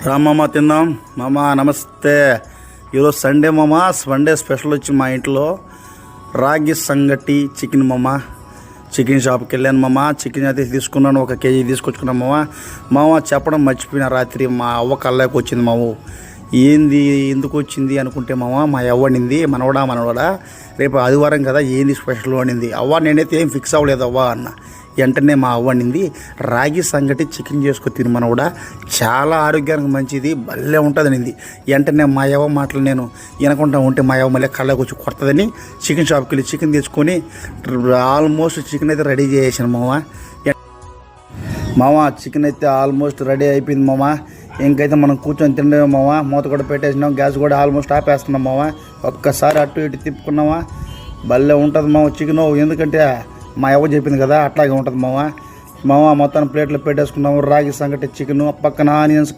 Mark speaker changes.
Speaker 1: రామమ్మ తిందాం. మామ నమస్తే. ఈరోజు సండే మామ. సండే స్పెషల్ వచ్చి మా ఇంట్లో రాగి సంగటి చికెన్ మామ. చికెన్ షాప్కి వెళ్ళాను మామ. చికెన్ అయితే తీసుకున్నాను, 1 కేజీ తీసుకొచ్చుకున్నాను మామ. మామ చెప్పడం మర్చిపోయిన, రాత్రి మా అవ్వ కళ్ళకి వచ్చింది మామ. ఏంది ఎందుకు వచ్చింది అనుకుంటే మామ, మా అవ్వనింది మనవడా రేపు ఆదివారం కదా ఏంది స్పెషల్ అనింది. అవ్వ నేనైతే ఏం ఫిక్స్ అవ్వలేదు అవ్వ అన్న. వెంటనే మా అవ్వనింది రాగి సంగటి చికెన్ చేసుకొని తిని మనవడా, చాలా ఆరోగ్యానికి మంచిది, భలే ఉంటుంది అనింది. వెంటనే మా అవ్వ మాటలు నేను వినకుండా ఉంటే మా అవ్వ మళ్ళీ కళ్ళకి వచ్చి కొడుతుందని చికెన్ షాప్కి వెళ్ళి చికెన్ తెచ్చుకొని ఆల్మోస్ట్ చికెన్ అయితే రెడీ చేసాను మామ. చికెన్ అయితే ఆల్మోస్ట్ రెడీ అయిపోయింది మామ. ఇంకైతే మనం కూర్చొని తిండేమో మామ. మూత కూడా పెట్టేసినాం, గ్యాస్ కూడా ఆల్మోస్ట్ ఆపేస్తున్నాం మామ. ఒక్కసారి అటు ఇటు తిప్పుకున్నామా, భలే ఉంటుంది మామ చికెన్. ఎందుకంటే మా అవ్వ చెప్పింది కదా, అట్లాగే ఉంటుంది మామ. మొత్తాన్ని ప్లేట్లో పెట్టేసుకున్నాము రాగి సంగటి చికెన్. పక్కన ఆనియన్స్